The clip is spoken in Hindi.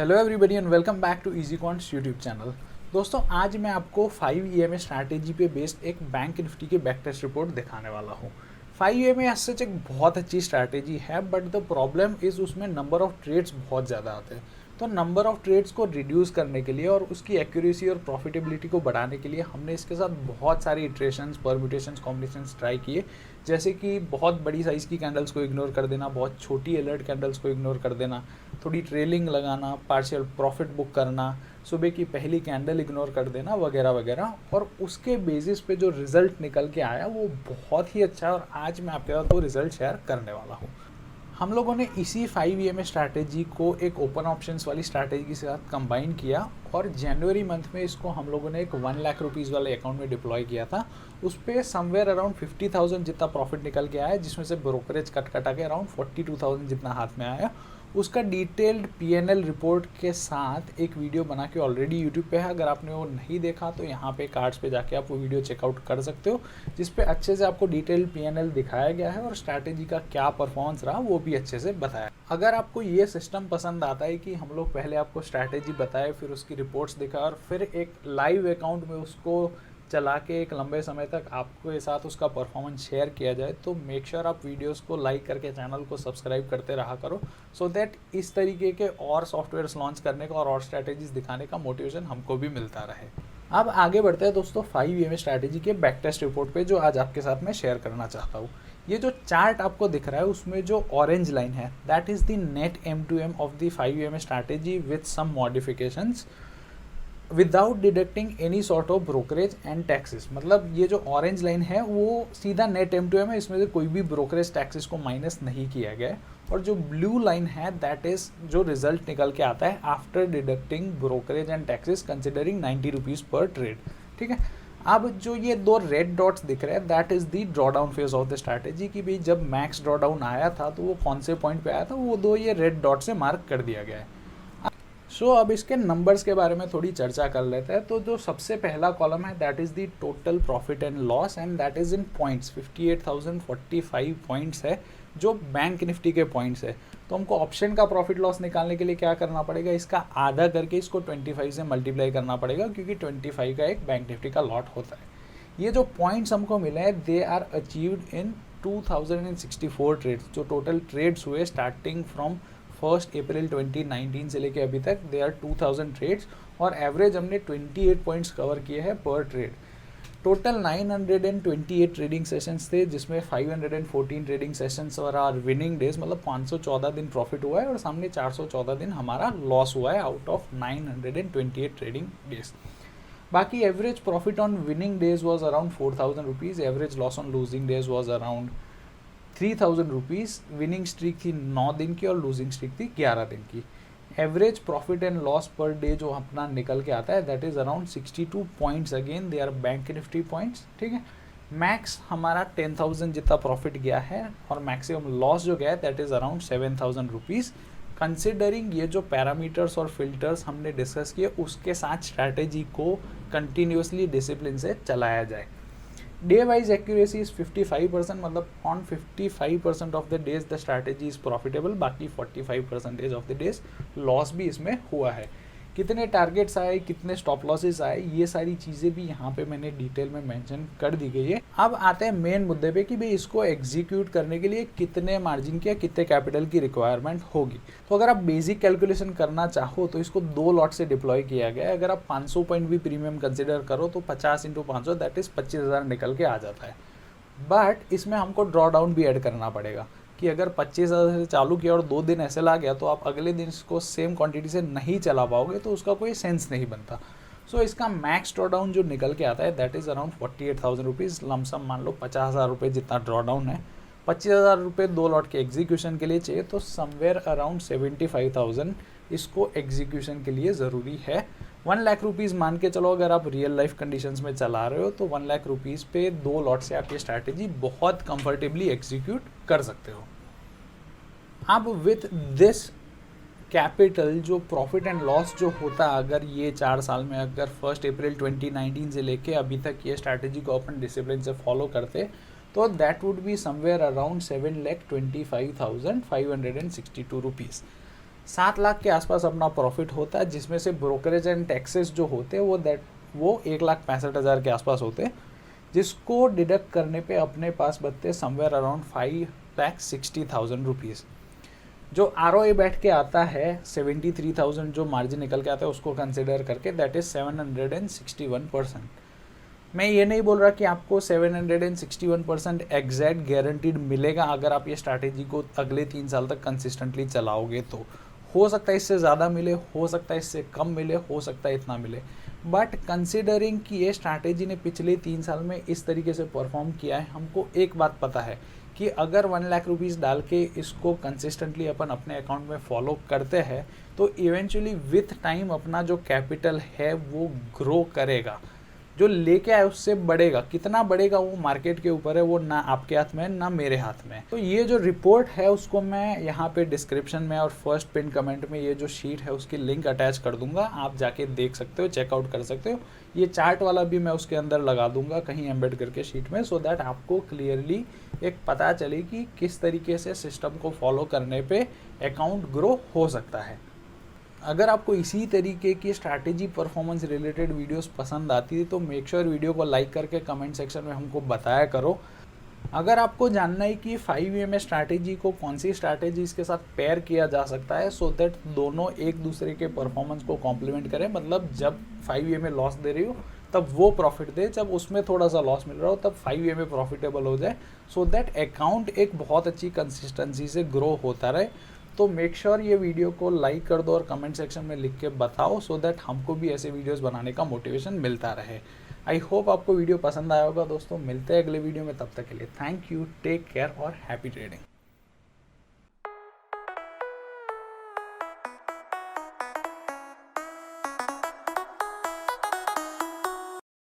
Hello everybody and welcome back to easy quants YouTube channel. दोस्तों आज मैं आपको 5 EMA स्ट्रैटेजी पे बेस्ड एक बैंक निफ्टी की बैक टेस्ट रिपोर्ट दिखाने वाला हूँ। 5 EMA एज सच एक बहुत अच्छी स्ट्रैटेजी है, बट द प्रॉब्लम इज़ उसमें नंबर ऑफ ट्रेड्स बहुत ज़्यादा आते हैं। तो नंबर ऑफ ट्रेड्स को रिड्यूस करने के लिए और उसकी एक्यूरेसी और प्रॉफिटेबिलिटी को बढ़ाने के लिए हमने इसके साथ बहुत सारी इटरेशंस, परम्यूटेशंस, कॉम्बिनेशंस ट्राई किए, जैसे कि बहुत बड़ी साइज़ की कैंडल्स को इग्नोर कर देना, बहुत छोटी अलर्ट कैंडल्स को इग्नोर कर देना, थोड़ी ट्रेलिंग लगाना, पार्शियल प्रॉफिट बुक करना, सुबह की पहली कैंडल इग्नोर कर देना वगैरह वगैरह। और उसके बेसिस पे जो रिज़ल्ट निकल के आया वो बहुत ही अच्छा है और आज मैं आपके साथ वो रिज़ल्ट शेयर करने वाला हूँ। हम लोगों ने इसी 5 EMA स्ट्रैटेजी को एक ओपन ऑप्शंस वाली स्ट्रैटेजी के साथ कंबाइन किया और जनवरी मंथ में इसको हम लोगों ने एक 1 लाख रुपीज़ वाले अकाउंट में डिप्लॉय किया था। उस पर समवेयर अराउंड 50,000 जितना प्रॉफिट निकल के आया, जिसमें से ब्रोकरेज कट कटा के अराउंड 42,000 जितना हाथ में आया। उसका डिटेल्ड PNL रिपोर्ट के साथ एक वीडियो बना के ऑलरेडी यूट्यूब पे है। अगर आपने वो नहीं देखा तो यहाँ पे कार्ड्स पे जाके आप वो वीडियो चेकआउट कर सकते हो, जिस पे अच्छे से आपको डिटेल्ड PNL दिखाया गया है और स्ट्रैटेजी का क्या परफॉर्मेंस रहा वो भी अच्छे से बताया। अगर आपको ये सिस्टम पसंद आता है कि हम लोग पहले आपको स्ट्रैटेजी बताए, फिर उसकी रिपोर्ट्स दिखाए और फिर एक लाइव अकाउंट में उसको चला के एक लंबे समय तक आपके साथ उसका परफॉर्मेंस शेयर किया जाए, तो मेक श्योर आप वीडियोस को लाइक करके चैनल को सब्सक्राइब करते रहा करो, सो दैट इस तरीके के और सॉफ्टवेयर्स लॉन्च करने का और स्ट्रैटेजीज दिखाने का मोटिवेशन हमको भी मिलता रहे। अब आगे बढ़ते हैं दोस्तों 5 EMA स्ट्रैटेजी के बैक टेस्ट रिपोर्ट पे, जो आज आपके साथ मैं शेयर करना चाहता हूँ। ये जो चार्ट आपको दिख रहा है उसमें जो ऑरेंज लाइन है that is the net M2M of the 5 EMA strategy with some modifications without deducting any sort of brokerage and taxes. मतलब ये जो ऑरेंज लाइन है वो सीधा नेट M2M है, इसमें से कोई भी ब्रोकरेज टैक्सेस को माइनस नहीं किया गया है। और जो ब्लू लाइन है दैट इज़ जो रिजल्ट निकल के आता है after deducting brokerage and taxes considering 90 rupees पर ट्रेड। ठीक है, अब जो ये दो रेड डॉट्स दिख रहे हैं that is the draw down phase of the strategy, कि भाई जब मैक्स ड्रॉ डाउन आया था तो वो कौन से पॉइंट पे आया था, वो दो ये रेड डॉट से मार्क कर दिया गया है। अब इसके नंबर्स के बारे में थोड़ी चर्चा कर लेते हैं। तो जो सबसे पहला कॉलम है that is the total profit and loss and that is in points. 58,045 points है जो बैंक निफ्टी के पॉइंट्स है। तो हमको ऑप्शन का प्रॉफिट लॉस निकालने के लिए क्या करना पड़ेगा, इसका आधा करके इसको 25 से मल्टीप्लाई करना पड़ेगा, क्योंकि 25 का एक बैंक निफ्टी का लॉट होता है। ये जो पॉइंट्स हमको मिले हैं they are achieved in 2064 trades. जो टोटल ट्रेड्स हुए स्टार्टिंग फ्रॉम 1 अप्रैल 2019 से लेके अभी तक दे आर 2000 ट्रेड्स और एवरेज हमने 28 पॉइंट्स कवर किए हैं पर ट्रेड। टोटल 928 ट्रेडिंग सेशंस थे, जिसमें 514 ट्रेडिंग सेशंस और आर विनिंग डेज, मतलब 514 दिन प्रॉफिट हुआ है और सामने 414 दिन हमारा लॉस हुआ है आउट ऑफ 928 ट्रेडिंग डेज। बाकी average profit on winning days was around 4,000 rupees, average loss on losing days was around 3,000 rupees. Winning streak थी 9 दिन की और लूजिंग स्ट्रीक थी 11 दिन की। Average profit and loss per day जो अपना निकल के आता है that is around 62 points, again they are bank Nifty points. ठीक है, मैक्स हमारा 10,000 जितना प्रॉफिट गया है और मैक्सिमम लॉस जो गया है that is around 7,000 rupees. Considering ये जो पैरामीटर्स और फिल्टर्स हमने डिस्कस किए उसके साथ स्ट्रैटेजी को कंटिन्यूसली डिसिप्लिन से चलाया जाए। डे वाइज एक्यूरेसी इज 55%, मतलब on 55% of the days the strategy is profitable, बाकी 45% ऑफ द डेज लॉस भी इसमें हुआ है। कितने टारगेट्स आए, कितने स्टॉप लॉसेस आए, ये सारी चीज़ें भी यहाँ पे मैंने डिटेल में मेंशन कर दी गई है। अब आते हैं मेन मुद्दे पे कि भाई इसको एग्जीक्यूट करने के लिए कितने मार्जिन की या कितने कैपिटल की रिक्वायरमेंट होगी। तो अगर आप बेसिक कैलकुलेशन करना चाहो तो इसको 2 लॉट से डिप्लॉय किया गया है। अगर आप 500 पॉइंट भी प्रीमियम कंसिडर करो तो 50 × 500 दैट इज़ 25,000 निकल के आ जाता है। बट इसमें हमको ड्रॉ डाउन भी ऐड करना पड़ेगा कि अगर 25,000 से चालू किया और 2 दिन ऐसे ला गया तो आप अगले दिन इसको सेम क्वांटिटी से नहीं चला पाओगे, तो उसका कोई सेंस नहीं बनता। सो इसका मैक्स ड्रॉ डाउन जो निकल के आता है that is around 48,000 rupees. Lump sum मान लो 50,000 रुपये जितना ड्रॉ डाउन है, 25,000 रुपये 2 लॉट के एग्जीक्यूशन के लिए चाहिए, तो समवेयर अराउंड 75,000 इसको एग्जीक्यूशन के लिए ज़रूरी है। 1 लाख रुपीज़ मान के चलो, अगर आप रियल लाइफ कंडीशंस में चला रहे हो तो 1 लाख रुपीज़ पे 2 लॉट से आप ये स्ट्रैटेजी बहुत कंफर्टेबली एग्जीक्यूट कर सकते हो। अब विथ दिस कैपिटल जो प्रॉफिट एंड लॉस जो होता अगर ये 4 साल में अगर 1 अप्रैल 2019 से लेके अभी तक ये स्ट्रैटेजी को अपन डिसिप्लिन से फॉलो करते तो that would be somewhere around 7,25,562 rupees. 7 lakh के आसपास अपना प्रॉफिट होता है, जिसमें से ब्रोकरेज एंड टैक्सेस जो होते हैं वो 1,65,000 के आसपास होते हैं, जिसको डिडक्ट करने पे अपने पास बचते समवेयर अराउंड 5,60,000 रुपीज़। जो ROA बैठ के आता है 73,000, जो मार्जिन निकल के आता है उसको कंसिडर करके, दैट इज़ 761%। मैं ये नहीं बोल रहा कि आपको 761% एग्जैक्ट गारंटीड मिलेगा अगर आप ये स्ट्रैटेजी को अगले 3 साल तक कंसिस्टेंटली चलाओगे तो। हो सकता है इससे ज़्यादा मिले, हो सकता है इससे कम मिले, हो सकता है इतना मिले, बट कंसिडरिंग कि ये स्ट्रैटेजी ने पिछले 3 साल में इस तरीके से परफॉर्म किया है, हमको एक बात पता है कि अगर 1 लाख रुपीज़ डाल के इसको कंसिस्टेंटली अपन अपने अकाउंट में फॉलो करते हैं तो इवेंचुअली विथ टाइम अपना जो कैपिटल है वो ग्रो करेगा, जो लेके आए उससे बढ़ेगा। कितना बढ़ेगा वो मार्केट के ऊपर है, वो ना आपके हाथ में है ना मेरे हाथ में। तो ये जो रिपोर्ट है उसको मैं यहाँ पे डिस्क्रिप्शन में और फर्स्ट पिन कमेंट में ये जो शीट है उसकी लिंक अटैच कर दूंगा, आप जाके देख सकते हो, चेकआउट कर सकते हो। ये चार्ट वाला भी मैं उसके अंदर लगा दूंगा कहीं एम्बेड करके शीट में, सो दैट आपको क्लियरली एक पता चले कि किस तरीके से सिस्टम को फॉलो करने पे अकाउंट ग्रो हो सकता है। अगर आपको इसी तरीके की स्ट्रैटेजी परफॉर्मेंस रिलेटेड वीडियोस पसंद आती है तो मेक श्योर वीडियो को लाइक करके कमेंट सेक्शन में हमको बताया करो। अगर आपको जानना है कि 5EMA स्ट्रैटेजी को कौन सी स्ट्रैटेजीज के साथ पेयर किया जा सकता है सो दैट दोनों एक दूसरे के परफॉर्मेंस को कॉम्प्लीमेंट करें, मतलब जब 5EMA लॉस दे रही हो तब वो प्रॉफिट दे, जब उसमें थोड़ा सा लॉस मिल रहा हो तब 5EMA प्रॉफिटेबल हो जाए, सो दैट अकाउंट एक बहुत अच्छी कंसिस्टेंसी से ग्रो होता रहे। तो मेक श्योर ये वीडियो को लाइक कर दो और कमेंट सेक्शन में लिख के बताओ, सो दैट हमको भी ऐसे वीडियोस बनाने का मोटिवेशन मिलता रहे। आई होप आपको वीडियो पसंद आया होगा दोस्तों। मिलते हैं अगले वीडियो में, तब तक के लिए थैंक यू, टेक केयर और हैप्पी ट्रेडिंग।